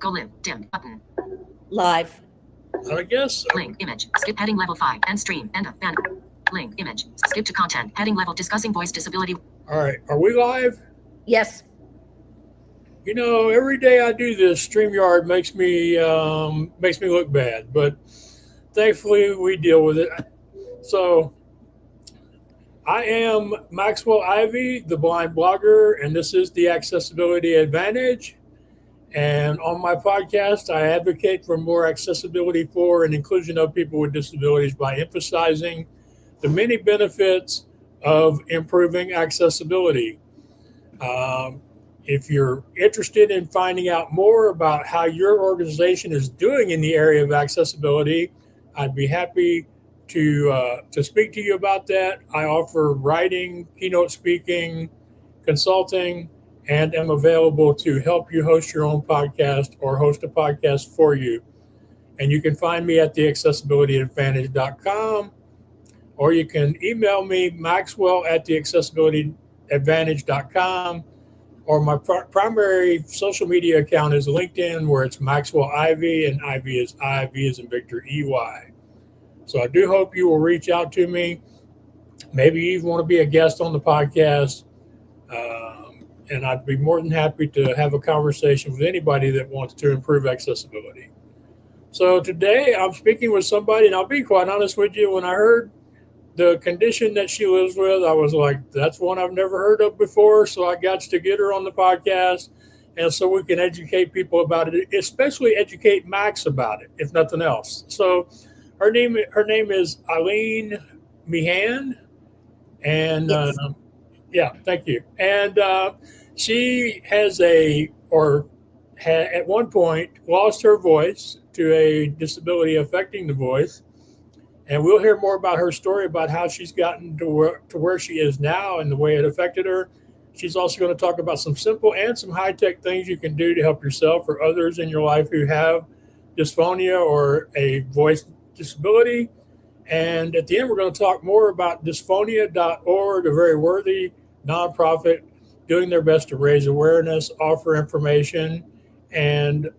Go live. Dim. Button. Live. I guess. Link. Image. Skip heading level 5. End stream. End of. End. Link. Image. Skip to content. Heading level. Discussing voice disability. All right. Are we live? Yes. You know, every day I do this, StreamYard makes me look bad, but thankfully we deal with it. So I am Maxwell Ivy, the blind blogger, and this is the Accessibility Advantage. And on my podcast, I advocate for more accessibility for and inclusion of people with disabilities by emphasizing the many benefits of improving accessibility. If you're interested in finding out more about how your organization is doing in the area of accessibility, I'd be happy to speak to you about that. I offer writing, keynote speaking, consulting, and am available to help you host your own podcast or host a podcast for you. And you can find me at theaccessibilityadvantage.com, or you can email me, maxwell@theaccessibilityadvantage.com, or my primary social media account is LinkedIn, where it's Maxwell Ivy, and Ivy is in Victor, EY. So I do hope you will reach out to me. Maybe you want to be a guest on the podcast. And I'd be more than happy to have a conversation with anybody that wants to improve accessibility. So today I'm speaking with somebody, and I'll be quite honest with you, when I heard the condition that she lives with, I was like, that's one I've never heard of before. So I got to get her on the podcast, and so we can educate people about it, especially educate Max about it, if nothing else. So her name is Eileen Meehan, and Yes. yeah, thank you. And she has at one point lost her voice to a disability affecting the voice. And we'll hear more about her story, about how she's gotten to where she is now and the way it affected her. She's also going to talk about some simple and some high-tech things you can do to help yourself or others in your life who have dysphonia or a voice disability. And at the end, we're going to talk more about dysphonia.org, a very worthy nonprofit doing their best to raise awareness, offer information, and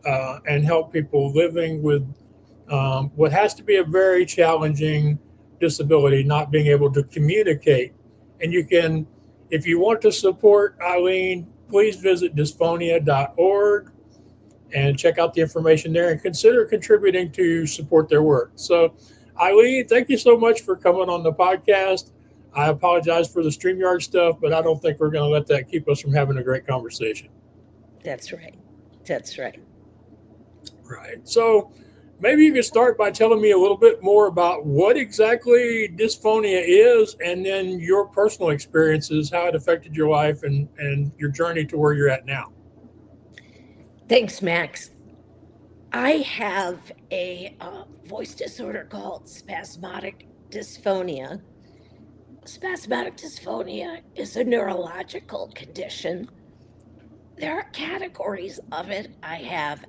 help people living with what has to be a very challenging disability, not being able to communicate. And you can, if you want to support Eileen, please visit dysphonia.org and check out the information there and consider contributing to support their work. So, Eileen, thank you so much for coming on the podcast. I apologize for the StreamYard stuff, but I don't think we're going to let that keep us from having a great conversation. That's right. That's right. Right. So maybe you could start by telling me a little bit more about what exactly dysphonia is, and then your personal experiences, how it affected your life and your journey to where you're at now. Thanks, Max. I have a voice disorder called spasmodic dysphonia. Spasmodic dysphonia is a neurological condition. There are categories of it. I have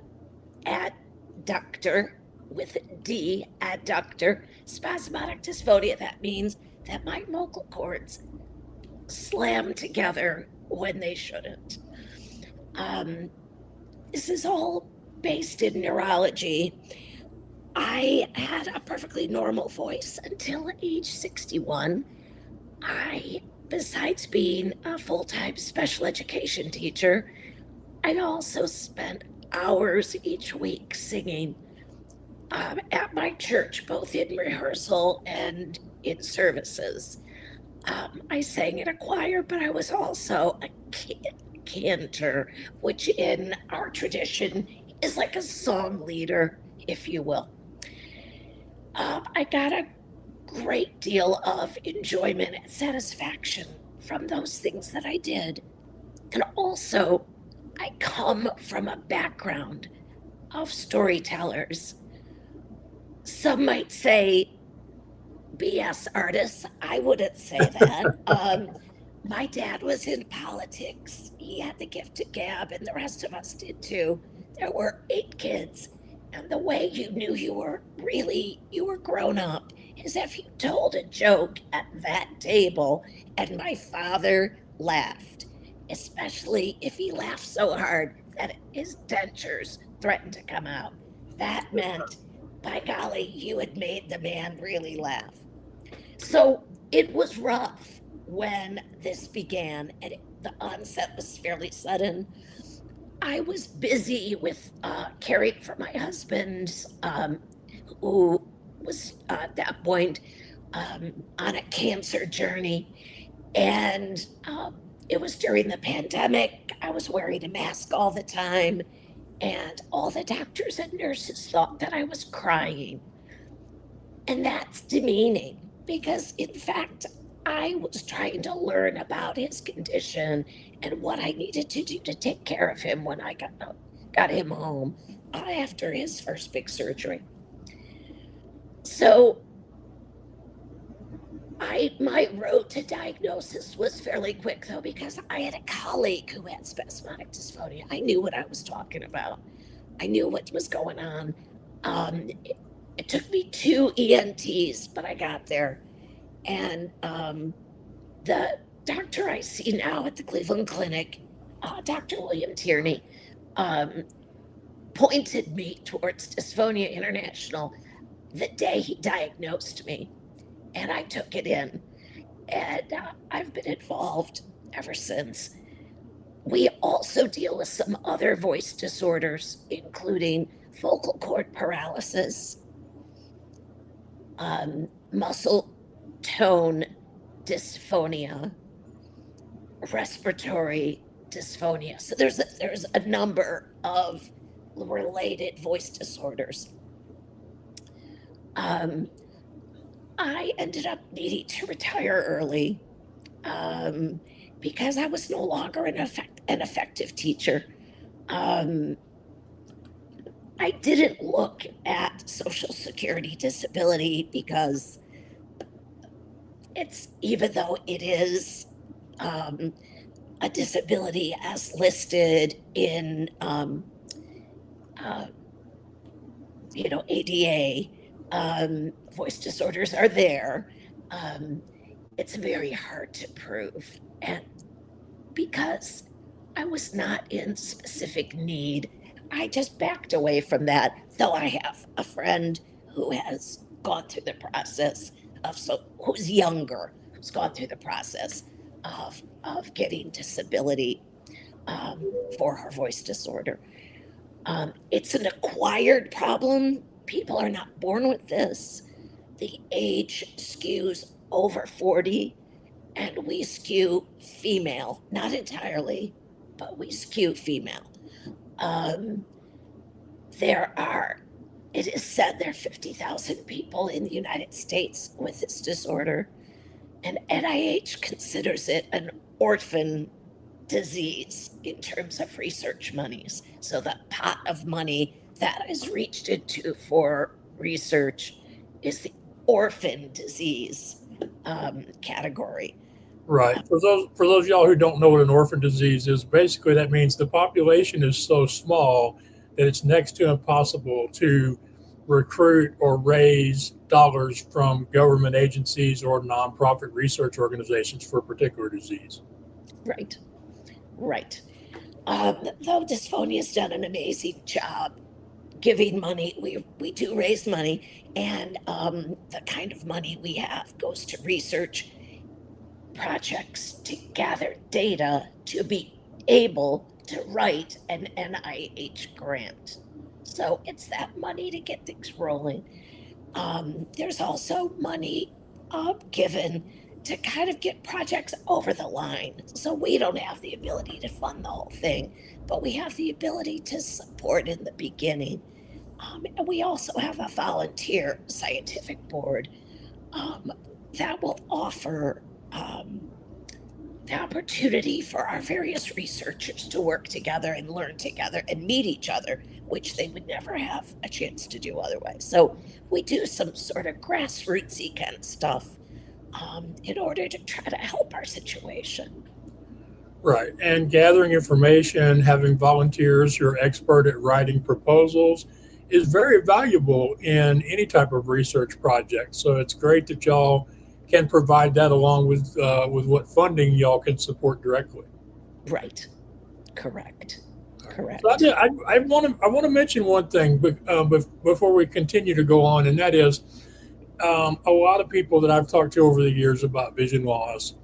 adductor with D, adductor, spasmodic dysphonia. That means that my vocal cords slam together when they shouldn't. This is all based in neurology. I had a perfectly normal voice until age 61. Besides being a full-time special education teacher, I also spent hours each week singing at my church, both in rehearsal and in services. I sang in a choir, but I was also a cantor, which in our tradition is like a song leader, if you will. I got a great deal of enjoyment and satisfaction from those things that I did. And also, I come from a background of storytellers. Some might say BS artists. I wouldn't say that. My dad was in politics. He had the gift of gab, and the rest of us did too. There were 8 kids, and the way you knew you were grown up is if you told a joke at that table and my father laughed, especially if he laughed so hard that his dentures threatened to come out. That meant, by golly, you had made the man really laugh. So it was rough when this began, and the onset was fairly sudden. I was busy with caring for my husband, who was at that point on a cancer journey. And it was during the pandemic. I was wearing a mask all the time. And all the doctors and nurses thought that I was crying. And that's demeaning because, in fact, I was trying to learn about his condition and what I needed to do to take care of him when I got him home after his first big surgery. So my road to diagnosis was fairly quick, though, because I had a colleague who had spasmodic dysphonia. I knew what I was talking about. I knew what was going on. It took me 2 ENTs, but I got there. And the doctor I see now at the Cleveland Clinic, Dr. William Tierney, pointed me towards Dysphonia International the day he diagnosed me. And I took it in. And I've been involved ever since. We also deal with some other voice disorders, including vocal cord paralysis, muscle tone dysphonia, respiratory dysphonia. So there's a number of related voice disorders. I ended up needing to retire early because I was no longer an effective teacher. I didn't look at Social Security disability because even though it is a disability as listed in ADA, voice disorders are there. It's very hard to prove. And because I was not in specific need, I just backed away from that, though I have a friend who has gone through the process who's younger, who's gone through the process of getting disability for her voice disorder. It's an acquired problem. People are not born with this. The age skews over 40, and we skew female, not entirely, but we skew female. It is said there are 50,000 people in the United States with this disorder, and NIH considers it an orphan disease in terms of research monies. So the pot of money that is reached into for research is the orphan disease category. Right. For those of y'all who don't know what an orphan disease is, basically that means the population is so small that it's next to impossible to recruit or raise dollars from government agencies or nonprofit research organizations for a particular disease. Right. Though Dysphonia has done an amazing job giving money, we do raise money, and the kind of money we have goes to research projects to gather data to be able to write an NIH grant. So it's that money to get things rolling. There's also money given to kind of get projects over the line. So we don't have the ability to fund the whole thing, but we have the ability to support in the beginning. And we also have a volunteer scientific board that will offer the opportunity for our various researchers to work together and learn together and meet each other, which they would never have a chance to do otherwise. So we do some sort of grassrootsy kind of stuff in order to try to help our situation. Right. And gathering information, having volunteers who are expert at writing proposals is very valuable in any type of research project. So it's great that y'all can provide that along with what funding y'all can support directly. Right. Correct. Right. Correct. So I want to mention one thing, before we continue to go on, and that is, a lot of people that I've talked to over the years about vision loss,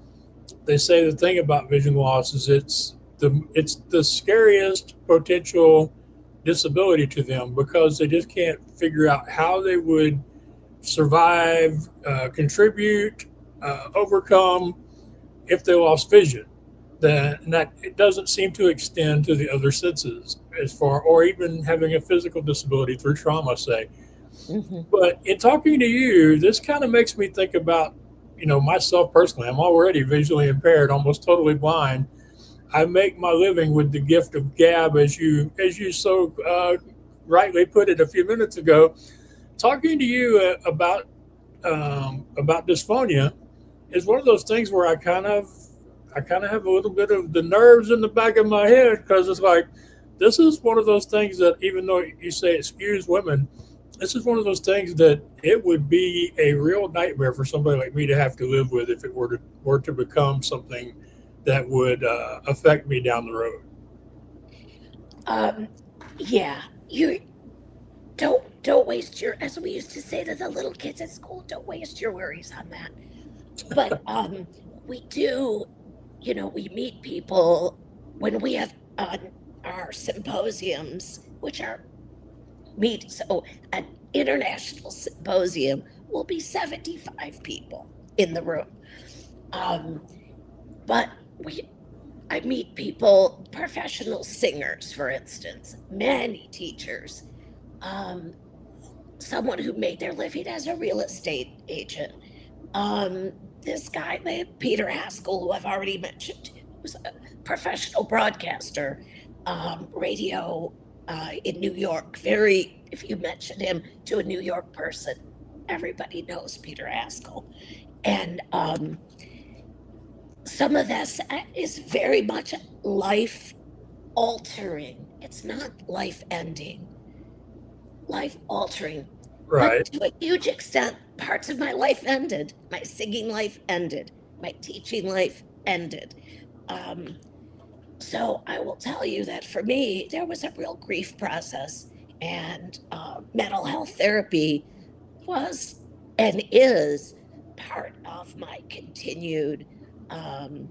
they say the thing about vision loss is it's the scariest potential disability to them, because they just can't figure out how they would survive, contribute, overcome if they lost vision. That it doesn't seem to extend to the other senses, as far, or even having a physical disability through trauma, say. Hmm. But in talking to you, this kind of makes me think about, myself personally. I'm already visually impaired, almost totally blind. I make my living with the gift of gab, as you so rightly put it a few minutes ago. Talking to you about dysphonia is one of those things where I kind of have a little bit of the nerves in the back of my head, because it's like, this is one of those things that, even though you say it skews women, this is one of those things that it would be a real nightmare for somebody like me to have to live with, if it were to become something that would affect me down the road. Um, yeah, you don't waste your, as we used to say to the little kids at school, don't waste your worries on that. But we do, we meet people when we have our symposiums, which are so an international symposium will be 75 people in the room. Um, but we I meet people, professional singers, for instance, many teachers, um, someone who made their living as a real estate agent. Um, this guy named Peter Haskell, who I've already mentioned, who's a professional broadcaster, radio in New York. If you mention him to a New York person, everybody knows Peter Haskell. And some of this is very much life altering. It's not life ending, life altering. But Right. to a huge extent, parts of my life ended. My singing life ended. My teaching life ended. Um, so I will tell you that for me, there was a real grief process, and mental health therapy was and is part of my continued um,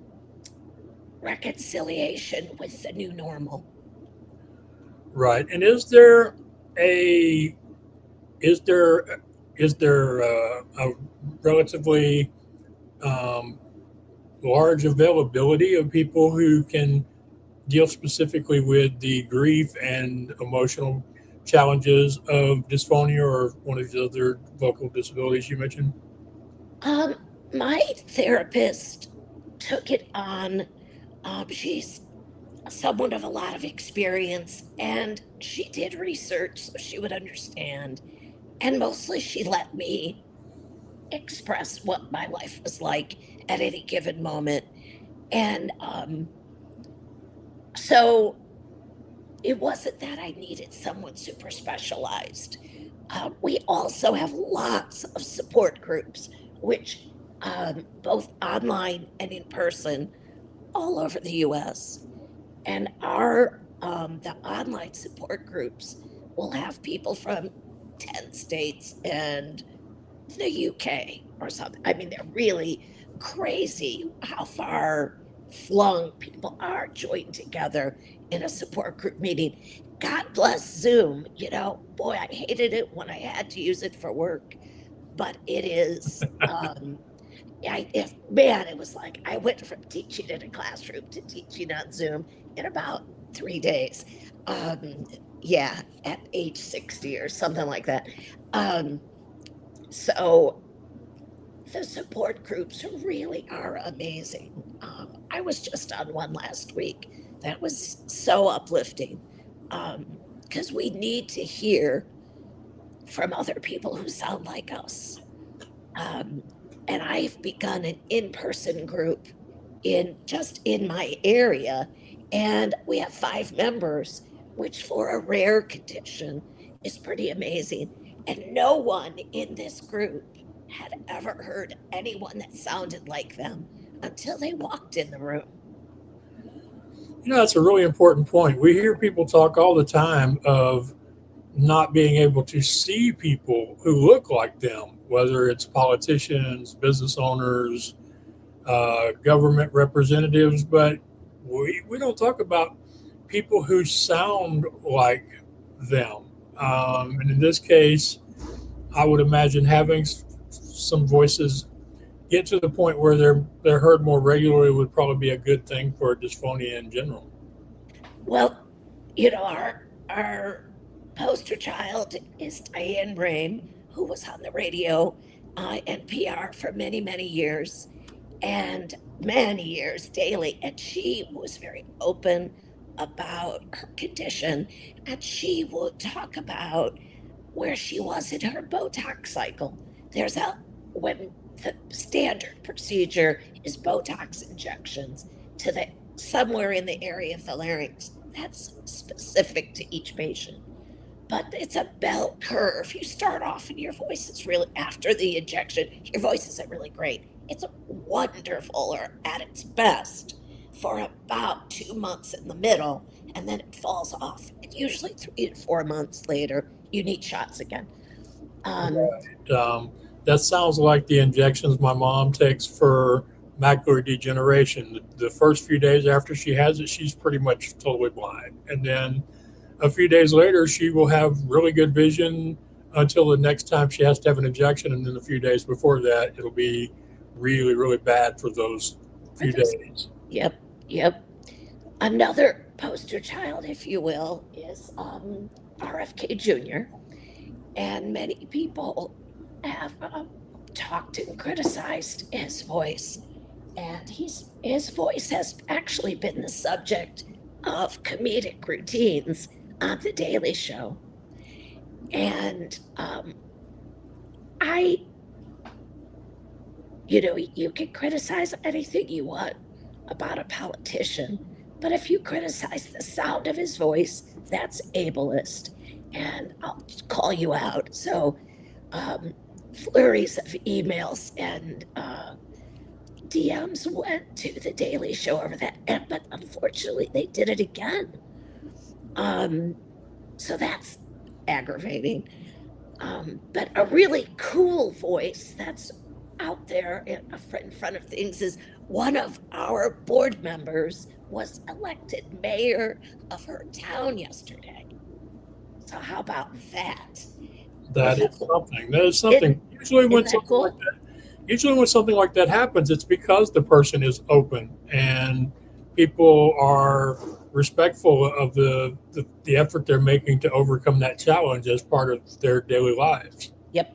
reconciliation with the new normal. Right. And a is there is there a relatively um, large availability of people who can deal specifically with the grief and emotional challenges of dysphonia, or one of the other vocal disabilities you mentioned? Um, my therapist took it on. She's someone of a lot of experience, and she did research so she would understand. And mostly she let me express what my life was like at any given moment. And so it wasn't that I needed someone super specialized. We also have lots of support groups, which both online and in person, all over the US. And our the online support groups will have people from 10 states and the UK or something. I mean, they're really crazy how far flung people are joined together in a support group meeting. God bless Zoom. Boy, I hated it when I had to use it for work, but it is. Man, it was like I went from teaching in a classroom to teaching on Zoom in about 3 days. Um, yeah, at age 60 or something like that. Um, so the support groups really are amazing. I was just on one last week that was so uplifting, because we need to hear from other people who sound like us. Um, and I've begun an in-person group in my area, and we have 5 members, which for a rare condition is pretty amazing. And no one in this group had ever heard anyone that sounded like them until they walked in the room. That's a really important point. We hear people talk all the time of not being able to see people who look like them, whether it's politicians, business owners, government representatives, but we don't talk about people who sound like them. And in this case, I would imagine having some voices get to the point where they're heard more regularly would probably be a good thing for dysphonia in general. Well, our poster child is Diane Rame, who was on the radio, NPR for many, many years, and many years daily. And she was very open about her condition, and she would talk about where she was in her Botox cycle. There's a when the standard procedure is Botox injections to the somewhere in the area of the larynx. That's specific to each patient. But it's a bell curve. You start off and your voice is really, after the injection, your voice isn't really great. It's wonderful or at its best for about 2 months in the middle, and then it falls off. And usually 3 to 4 months later, you need shots again. Um, That sounds like the injections my mom takes for macular degeneration. The first few days after she has it, she's pretty much totally blind. And then a few days later, she will have really good vision until the next time she has to have an injection. And then a few days before that, it'll be really, really bad for those few days. Yep, yep. Another poster child, if you will, is RFK Jr. And many people have talked and criticized his voice. And his voice has actually been the subject of comedic routines on The Daily Show. And I, you can criticize anything you want about a politician, but if you criticize the sound of his voice, that's ableist. And I'll call you out. So, flurries of emails and DMs went to The Daily Show over that, but unfortunately, they did it again. So that's aggravating. But a really cool voice that's out there in front of things is one of our board members was elected mayor of her town yesterday. So how about that? That is something. That is something. Usually when Isn't that cool? usually when something like that happens, it's because the person is open and people are respectful of the effort they're making to overcome that challenge as part of their daily lives. Yep.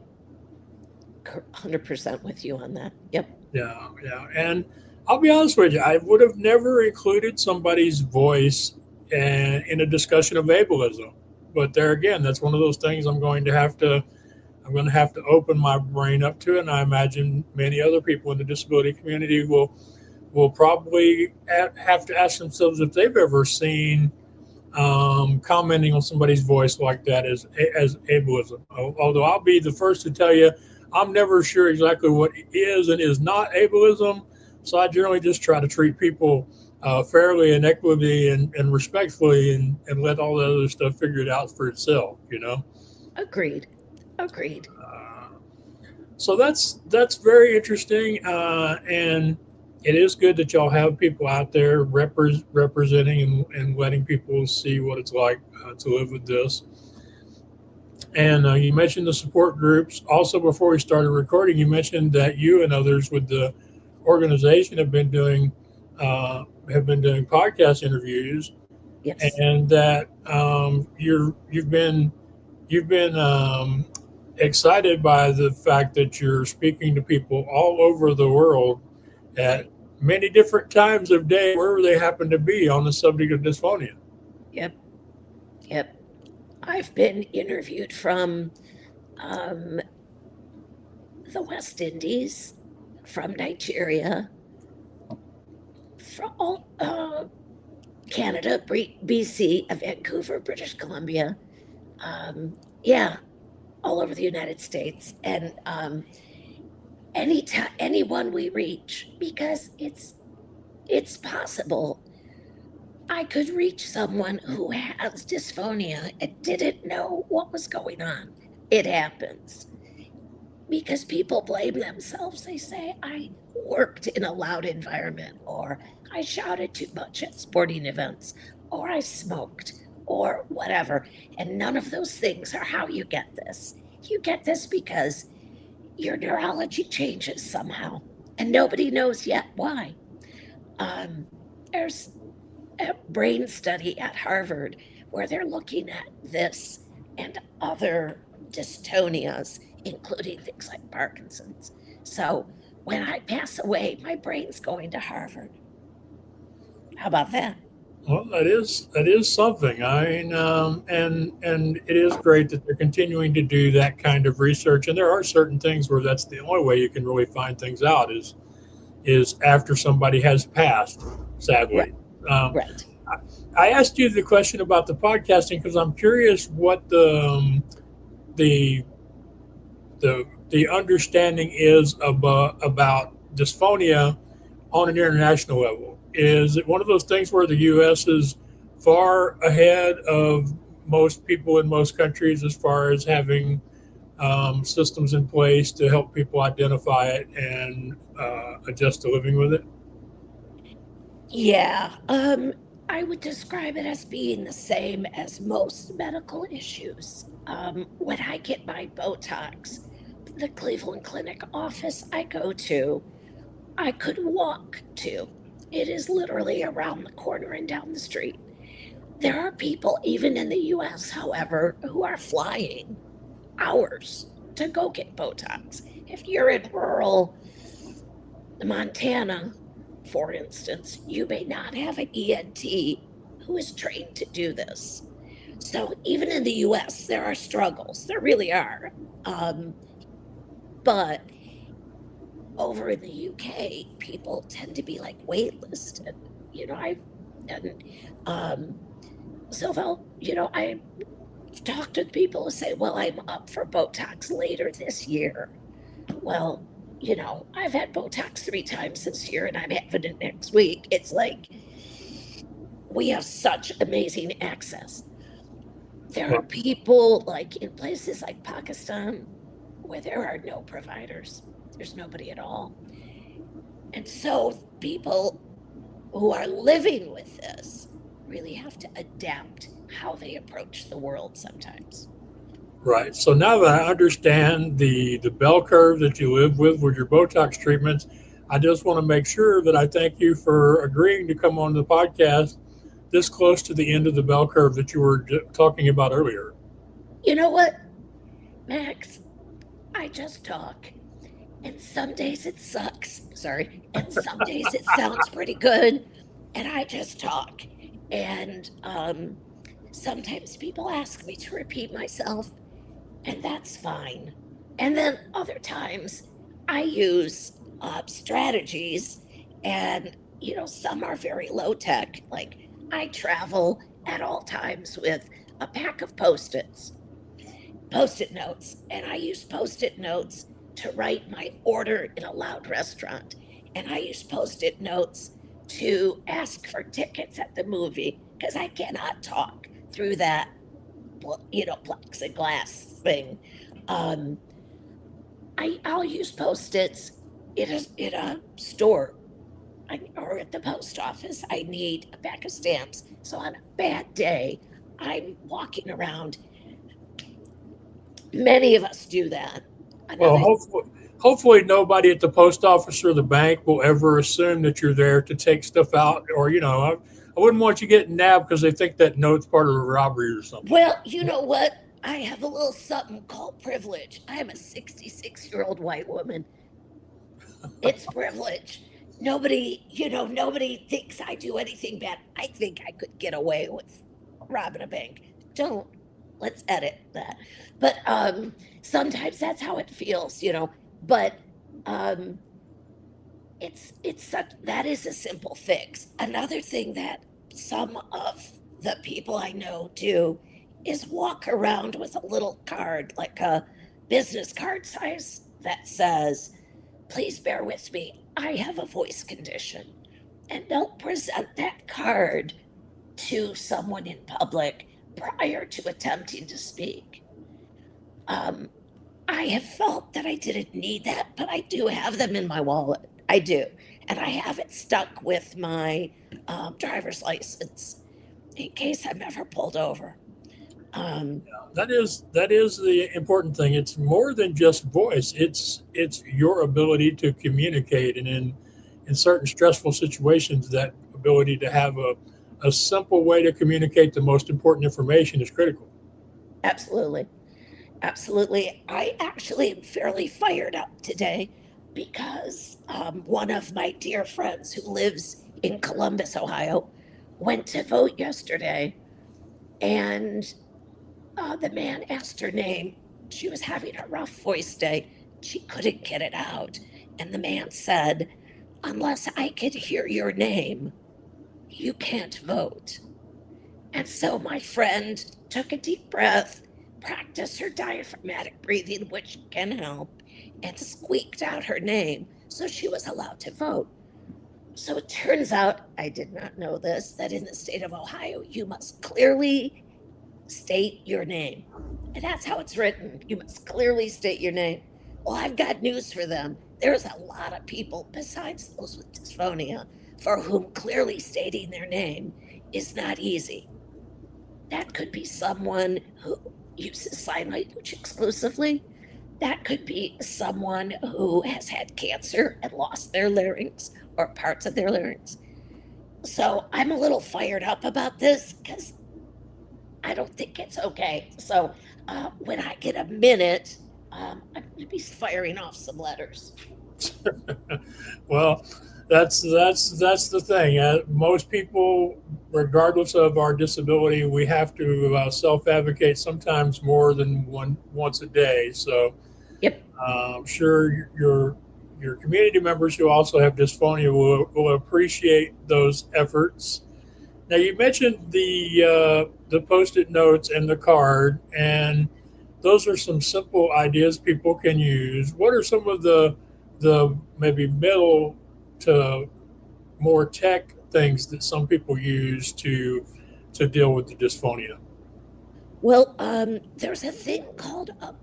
100% with you on that. Yep. Yeah, yeah. And I'll be honest with you, I would have never included somebody's voice in a discussion of ableism. But there again, that's one of those things I'm going to have to open my brain up to, and I imagine many other people in the disability community will probably have to ask themselves if they've ever seen commenting on somebody's voice like that as ableism. Although I'll be the first to tell you, I'm never sure exactly what is and is not ableism. So I generally just try to treat people fairly and equitably and respectfully and let all the other stuff figure it out for itself, Agreed. So that's very interesting, and it is good that y'all have people out there representing and letting people see what it's like to live with this. And you mentioned the support groups. Also, before we started recording, you mentioned that you and others with the organization have been doing podcast interviews. Yes. And that you've been excited by the fact that you're speaking to people all over the world at many different times of day, wherever they happen to be, on the subject of dysphonia. Yep. I've been interviewed from the West Indies, from Nigeria, from Canada, BC, Vancouver, British Columbia. Yeah, all over the United States, and anyone we reach, because it's possible. I could reach someone who has dysphonia and didn't know what was going on. It happens because people blame themselves. They say, I worked in a loud environment, or I shouted too much at sporting events, or I smoked, or whatever. And none of those things are how you get this. You get this because your neurology changes somehow, and nobody knows yet why. There's a brain study at Harvard where they're looking at this and other dystonias, including things like Parkinson's. So when I pass away, my brain's going to Harvard. How about that? Well, that is something. I mean, and it is great that they're continuing to do that kind of research. And there are certain things where that's the only way you can really find things out is after somebody has passed. Right. Sadly, Right. I asked you the question about the podcasting because I'm curious what the the understanding is about dysphonia on an international level. Is it one of those things where the U.S. is far ahead of most people in most countries as far as having systems in place to help people identify it and adjust to living with it? Yeah. I would describe it as being the same as most medical issues. When I get my Botox, the Cleveland Clinic office I go to, I could walk to. It is literally around the corner and down the street. There are people, even in the US, however, who are flying hours to go get Botox. If you're in rural Montana, for instance, you may not have an ENT who is trained to do this. So even in the US, there are struggles. There really are. But over in the UK, people tend to be like waitlisted. You know, and um, so I talked with people who say, well, I'm up for Botox later this year. Well, I've had Botox 3 times this year and I'm having it next week. It's like we have such amazing access. There are people like in places like Pakistan where there are no providers. There's nobody at all. And so people who are living with this really have to adapt how they approach the world sometimes. Right. So now that I understand the bell curve that you live with your Botox treatments, I just want to make sure that I thank you for agreeing to come on the podcast this close to the end of the bell curve that you were talking about earlier. You know what, Max? I just talk. And some days it sucks. Sorry. And some days it sounds pretty good. And I just talk. And sometimes people ask me to repeat myself, and that's fine. And then other times I use strategies, and some are very low tech. Like I travel at all times with a pack of post-it notes, and I use post-it notes to write my order in a loud restaurant, and I use post-it notes to ask for tickets at the movie because I cannot talk through that plexiglass thing. um I'll use post-its in a store, or at the post office. I need a pack of stamps, so on a bad day I'm walking around. Many of us do that. Well, Another hopefully nobody at the post office or the bank will ever assume that you're there to take stuff out, or I wouldn't want you getting nabbed because they think that note's part of a robbery or something. Well, you know what? I have a little something called privilege. I am a 66-year-old white woman. It's privilege. Nobody thinks I do anything bad. I think I could get away with robbing a bank. Don't. Let's edit that. But sometimes that's how it feels. But um it's such that is a simple fix. Another thing that some of the people I know do is walk around with a little card, like a business card size, that says, please bear with me, I have a voice condition. And they'll present that card to someone in public prior to attempting to speak. Um, I have felt that I didn't need that, but I do have them in my wallet. I do. And I have it stuck with my driver's license in case I'm ever pulled over. Um, That is the important thing. It's more than just voice. It's your ability to communicate, and in certain stressful situations, that ability to have a simple way to communicate the most important information is critical. Absolutely. Absolutely. I actually am fairly fired up today because one of my dear friends who lives in Columbus, Ohio, went to vote yesterday, and the man asked her name. She was having a rough voice day. She couldn't get it out. And the man said, "Unless I could hear your name, you can't vote." And so my friend took a deep breath, practiced her diaphragmatic breathing, which can help, and squeaked out her name so she was allowed to vote. So it turns out, I did not know this, that in the state of Ohio, you must clearly state your name. And that's how it's written. You must clearly state your name. Well, I've got news for them. There's a lot of people besides those with dysphonia for whom clearly stating their name is not easy. That could be someone who uses sign language exclusively. That could be someone who has had cancer and lost their larynx or parts of their larynx. So I'm a little fired up about this because I don't think it's okay. So when I get a minute, I'm going to be firing off some letters. Well, that's the thing. Most people, regardless of our disability, we have to self-advocate sometimes more than once a day. So Yep. I'm sure your community members who also have dysphonia will appreciate those efforts. Now, you mentioned the post-it notes and the card, and those are some simple ideas people can use. What are some of the maybe middle to more tech things that some people use to deal with the dysphonia? Well, there's a thing called a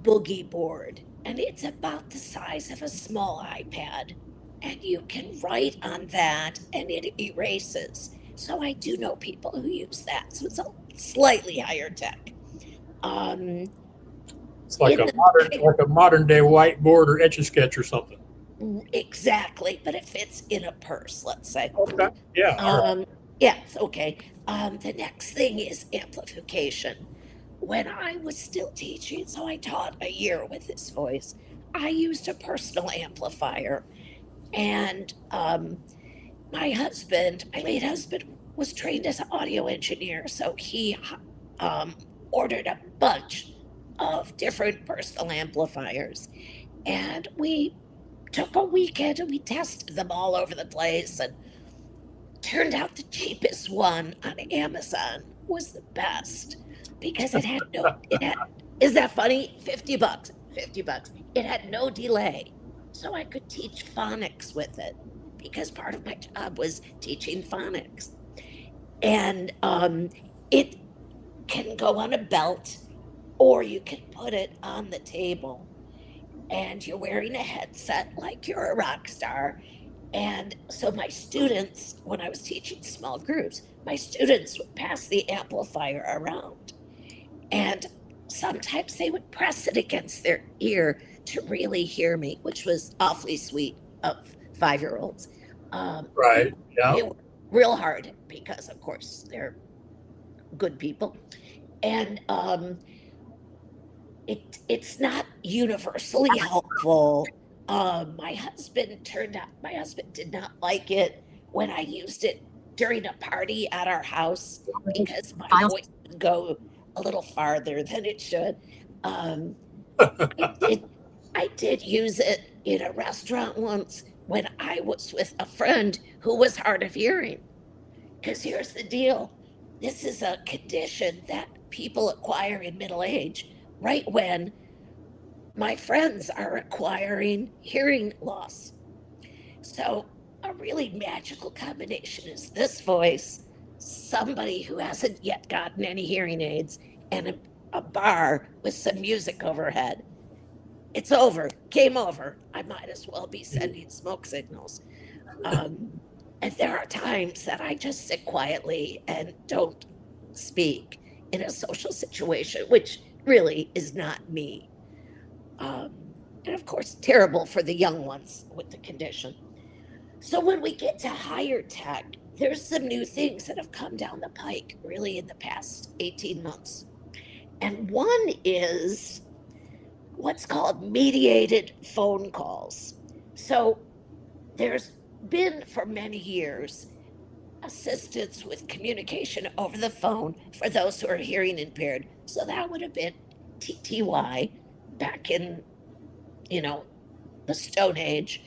boogie board, and it's about the size of a small iPad. And you can write on that, and it erases. So I do know people who use that. So it's a slightly higher tech. Um, It's in the like a modern day whiteboard or etch a sketch or something. exactly, but it fits in a purse, let's say. Okay. Yeah. All right. Yeah, it's okay. The next thing is amplification. When I was still teaching, so I taught a year with this voice, I used a personal amplifier. And my late husband, was trained as an audio engineer. So he um, ordered a bunch of different personal amplifiers. And we took a weekend and we tested them all over the place. And turned out the cheapest one on Amazon was the best because it had no, it had, is that funny? 50 bucks, 50 bucks. It had no delay. So I could teach phonics with it because part of my job was teaching phonics. And it can go on a belt or you can put it on the table and you're wearing a headset like you're a rock star. And so my students, when I was teaching small groups, my students would pass the amplifier around. And sometimes they would press it against their ear to really hear me, which was awfully sweet of 5-year-olds. Right. Yeah. They were real hard because, of course, they're good people. And it's not universally helpful. My husband did not like it when I used it during a party at our house because my Files. voice would go a little farther than it should. Um, I did use it in a restaurant once when I was with a friend who was hard of hearing. Because here's the deal, this is a condition that people acquire in middle age, right when my friends are acquiring hearing loss. So, a really magical combination is this voice, somebody who hasn't yet gotten any hearing aids and a bar with some music overhead. It's over. Game over. I might as well be sending smoke signals. And there are times that I just sit quietly and don't speak in a social situation, which really is not me. And of course, terrible for the young ones with the condition. So when we get to higher tech, there's some new things that have come down the pike really in the past 18 months. And one is what's called mediated phone calls. So there's been for many years assistance with communication over the phone for those who are hearing impaired. So that would have been TTY back in, the Stone Age.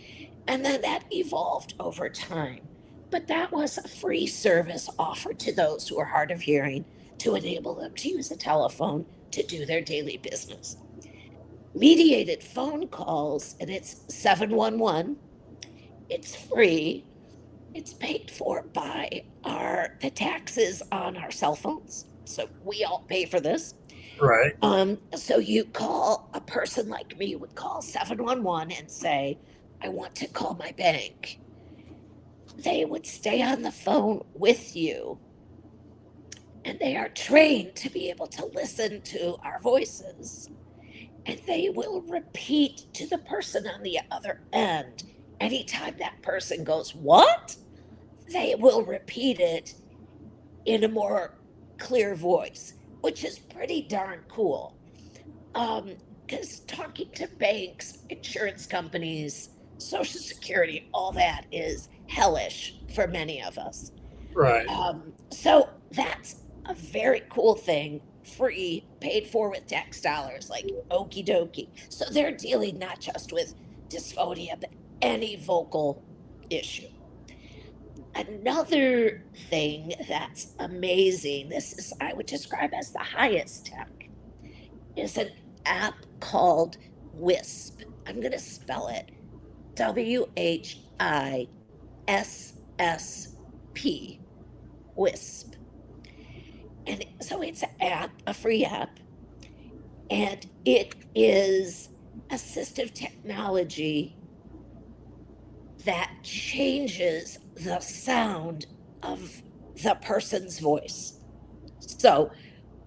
And then that evolved over time. But that was a free service offered to those who are hard of hearing to enable them to use a telephone to do their daily business. Mediated phone calls, and it's 711. It's free. It's paid for by the taxes on our cell phones. So we all pay for this. Right. So you call, a person like me would call 711 and say, I want to call my bank. They would stay on the phone with you, and they are trained to be able to listen to our voices, and they will repeat to the person on the other end. Anytime that person goes, what? They will repeat it in a more clear voice, which is pretty darn cool. Because talking to banks, insurance companies, Social Security, all that is hellish for many of us. Right. So that's a very cool thing, free, paid for with tax dollars, like okie dokie. So they're dealing not just with dysphonia, but any vocal issue. Another thing that's amazing, this is, I would describe as the highest tech, is an app called WISP. I'm going to spell it WHISSP, WISP. And so it's an app, a free app, and it is assistive technology that changes the sound of the person's voice. So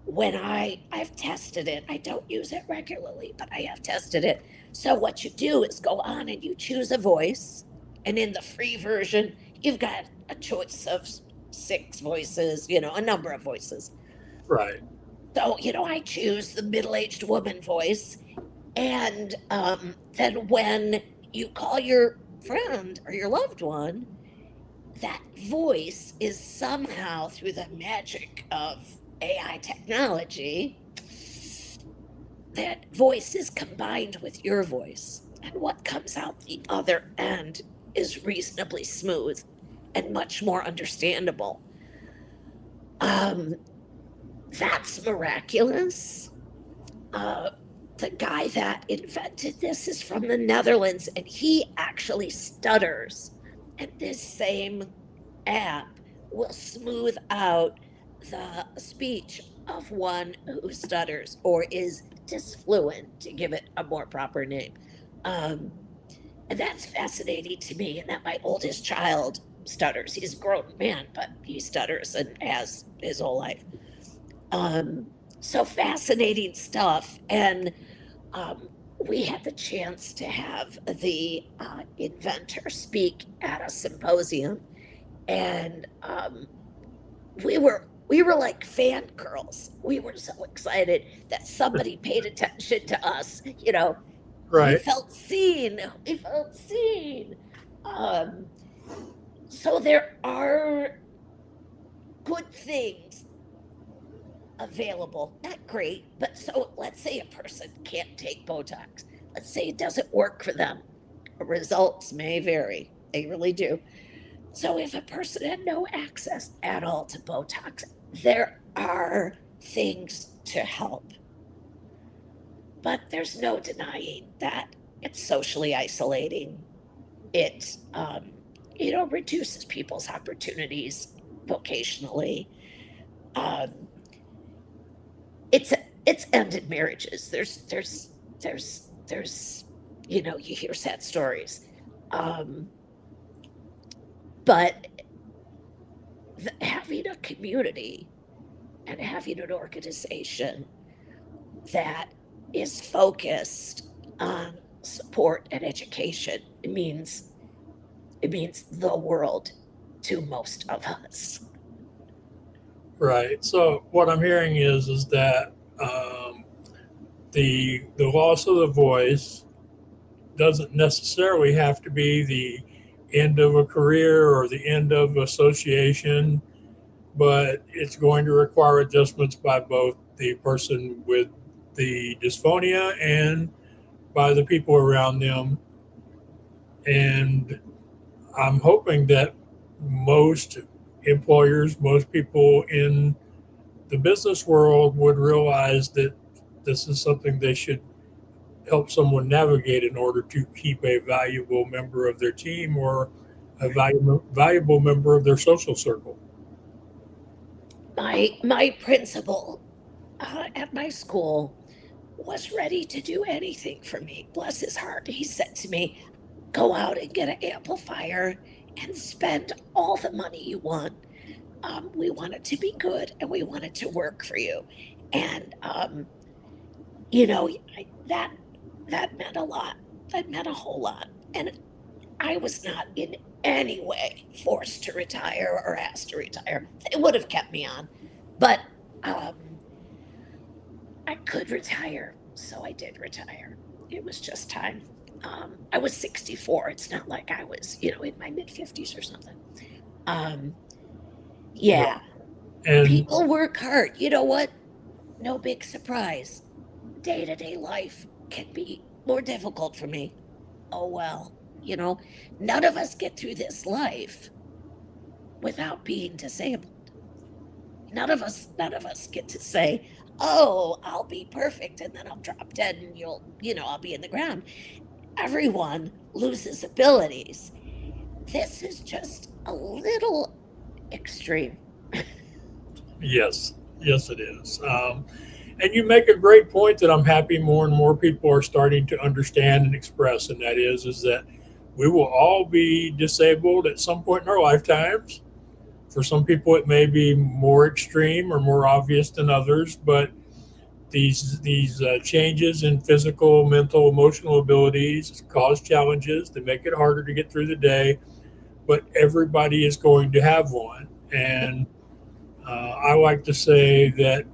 when I've tested it, I don't use it regularly, but I have tested it. So what you do is go on and you choose a voice, and in the free version, you've got a choice of 6 voices, a number of voices. Right. So, I choose the middle-aged woman voice, and then when you call your friend or your loved one, that voice is somehow, through the magic of AI technology, that voice is combined with your voice, and what comes out the other end is reasonably smooth and much more understandable. That's miraculous. The guy that invented this is from the Netherlands, and he actually stutters. And this same app will smooth out the speech of one who stutters or is dysfluent, to give it a more proper name. And that's fascinating to me. And that my oldest child stutters. He's a grown man, but he stutters and has his whole life. So fascinating stuff. And we had the chance to have the inventor speak at a symposium, and we were like fangirls. We were so excited that somebody paid attention to us. Right. We felt seen. So there are good things available. Not great, but so let's say a person can't take Botox. Let's say it doesn't work for them. Results may vary. They really do. So if a person had no access at all to Botox, there are things to help. But there's no denying that it's socially isolating. It, reduces people's opportunities vocationally. Um, it's it's ended marriages. There's you hear sad stories, um, but having a community and having an organization that is focused on support and education, it means the world to most of us. Right. So what I'm hearing is that the loss of the voice doesn't necessarily have to be the end of a career or the end of association, but it's going to require adjustments by both the person with the dysphonia and by the people around them. And I'm hoping that most employers, most people in the business world would realize that this is something they should help someone navigate in order to keep a valuable member of their team or a valuable member of their social circle. My principal at my school was ready to do anything for me. Bless his heart. He said to me, "Go out and get an amplifier and spend all the money you want. We want it to be good and we want it to work for you." And that meant a lot. That meant a whole lot. And I was not in any way forced to retire or asked to retire. They would have kept me on, but I could retire, so I did retire. It was just time. I was 64. It's not like I was, in my mid 50s or something. Yeah, And people work hard. You know what? No big surprise. Day-to-day life can be more difficult for me. Oh well, none of us get through this life without being disabled. None of us get to say, "Oh, I'll be perfect and then I'll drop dead and I'll be in the ground." Everyone loses abilities. This is just a little extreme. yes, yes, it is. And you make a great point that I'm happy more and more people are starting to understand and express, and that is that we will all be disabled at some point in our lifetimes. For some people, it may be more extreme or more obvious than others, but these changes in physical, mental, emotional abilities cause challenges. They make it harder to get through the day, but everybody is going to have one. And I like to say that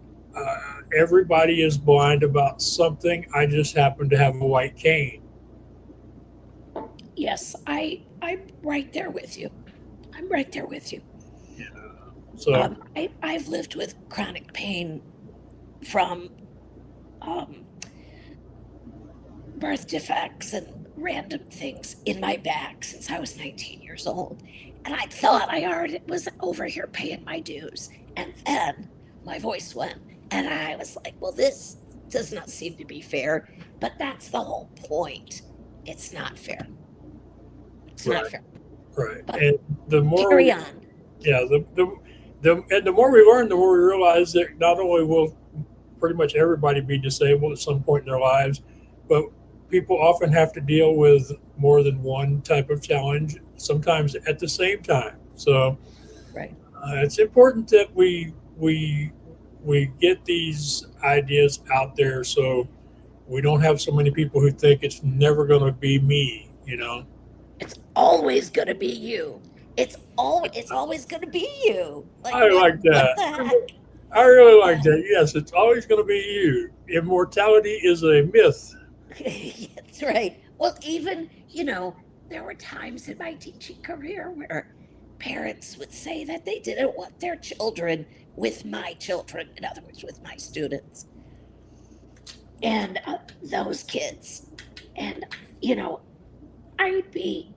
everybody is blind about something. I just happen to have a white cane. Yes, I'm right there with you. I'm right there with you. Yeah. So I've lived with chronic pain from birth defects and random things in my back since I was 19 years old. And I thought I already was over here paying my dues. And then my voice went, and I was like, well, this does not seem to be fair. But that's the whole point. It's not fair. It's not right, fair. right. But And the more carry on. yeah, the more we learn, the more we realize that not only will pretty much everybody be disabled at some point in their lives, but people often have to deal with more than one type of challenge, sometimes at the same time. So Right. it's important that we get these ideas out there, so we don't have so many people who think it's never going to be me. It's always gonna be you. It's always gonna be you. I like what that. the heck? I really like that. Yes, it's always going to be you. Immortality is a myth. That's right. Well, even, there were times in my teaching career where parents would say that they didn't want their children with my children, in other words, with my students. And those kids. And, I'd be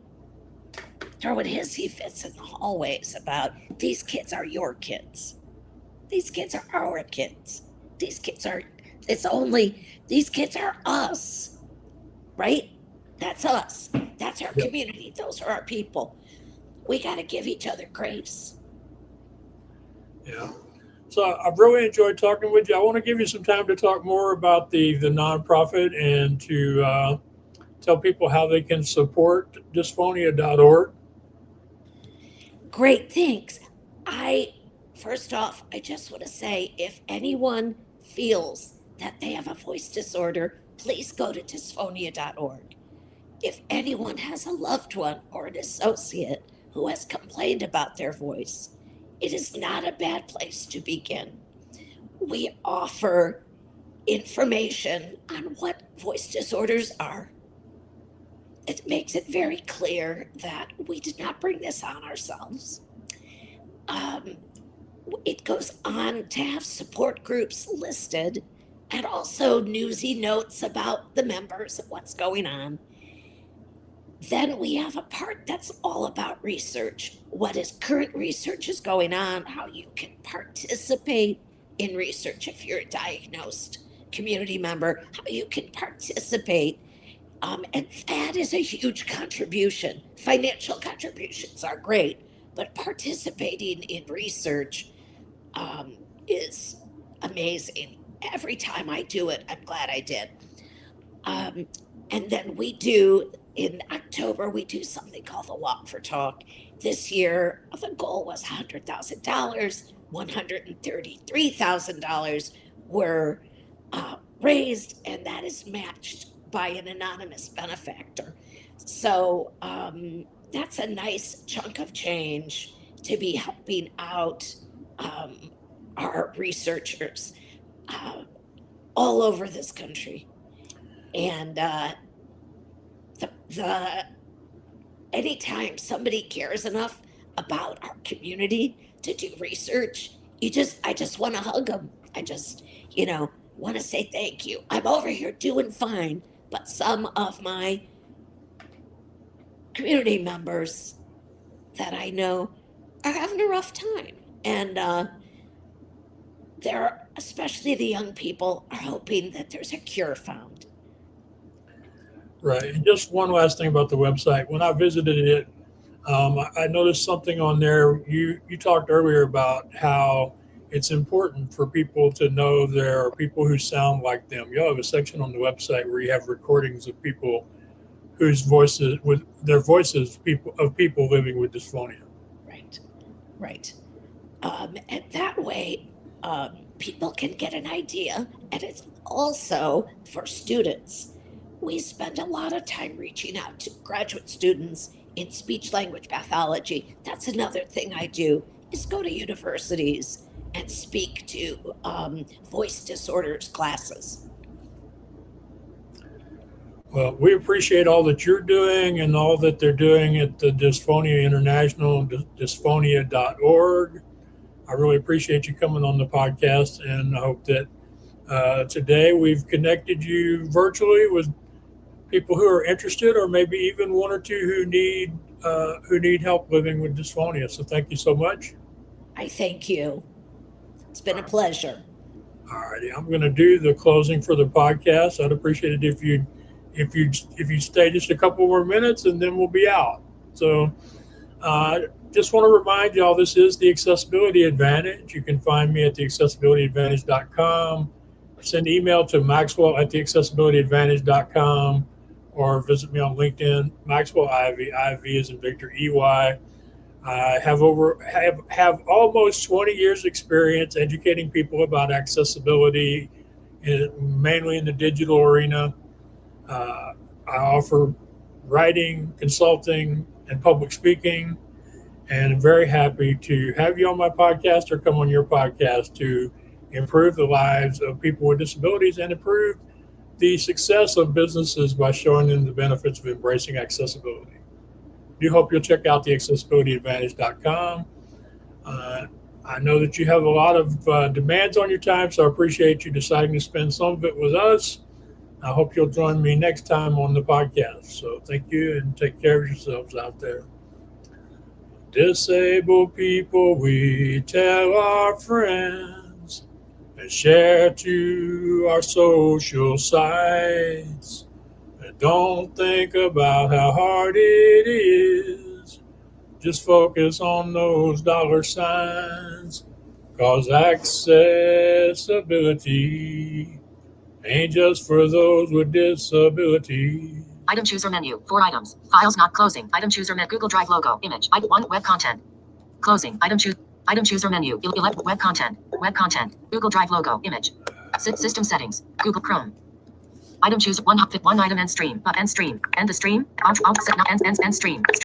throwing hissy fits in the hallways about these kids are your kids. These kids are our kids. These kids are us, right? That's us. That's our Yep. community. Those are our people. We got to give each other grace. Yeah. So I've really enjoyed talking with you. I want to give you some time to talk more about the nonprofit and to tell people how they can support dysphonia.org. Great, thanks. I, first off, I just want to say if anyone feels that they have a voice disorder, please go to dysphonia.org. If anyone has a loved one or an associate who has complained about their voice, it is not a bad place to begin. We offer information on what voice disorders are. It makes it very clear that we did not bring this on ourselves. Um, it goes on to have support groups listed and also newsy notes about the members and what's going on. Then we have a part that's all about research. What is current research is going on, how you can participate in research if you're a diagnosed community member, how you can participate. And that is a huge contribution. Financial contributions are great, but participating in research is amazing. Every time I do it, I'm glad I did. And then in October, we do something called the Walk for Talk. This year, the goal was $100,000. $133,000 were raised, and that is matched by an anonymous benefactor. So that's a nice chunk of change to be helping out our researchers all over this country. And the anytime somebody cares enough about our community to do research, I just want to hug them. I just, want to say thank you. I'm over here doing fine, but some of my community members that I know are having a rough time. And especially the young people, are hoping that there's a cure found. Right. And just one last thing about the website. When I visited it, I noticed something on there. You talked earlier about how it's important for people to know there are people who sound like them. You have a section on the website where you have recordings of people whose voices, with their voices, people living with dysphonia. Right. And that way, people can get an idea. And it's also for students. We spend a lot of time reaching out to graduate students in speech language pathology. That's another thing I do, is go to universities and speak to voice disorders classes. Well, we appreciate all that you're doing and all that they're doing at the Dysphonia International, dysphonia.org. I really appreciate you coming on the podcast, and I hope that today we've connected you virtually with people who are interested, or maybe even one or two who need help living with dysphonia. So thank you so much. I thank you. It's been a pleasure. All righty, I'm going to do the closing for the podcast. I'd appreciate it if you stay just a couple more minutes, and then we'll be out. So just want to remind y'all, this is the Accessibility Advantage. You can find me at theaccessibilityadvantage.com. Send email to maxwell@theaccessibilityadvantage.com, or visit me on LinkedIn, Maxwell Ivy. Ivy is in Victor, EY. I have almost 20 years experience educating people about accessibility, mainly in the digital arena. I offer writing, consulting, and public speaking, and I'm very happy to have you on my podcast or come on your podcast to improve the lives of people with disabilities and improve the success of businesses by showing them the benefits of embracing accessibility. I do hope you'll check out the accessibilityadvantage.com. I know that you have a lot of demands on your time, so I appreciate you deciding to spend some of it with us. I hope you'll join me next time on the podcast. So thank you, and take care of yourselves out there. Disabled people, we tell our friends and share to our social sites. And don't think about how hard it is. Just focus on those dollar signs. 'Cause accessibility ain't just for those with disability. Item chooser menu. 4 items. Files not closing. Item chooser menu. Google Drive logo. Image. 1 web content. Closing. Item chooser menu. Web content. Web content. Google Drive logo. Image. System settings. Google Chrome. Item chooser. One item end stream. End stream. End the stream. End stream.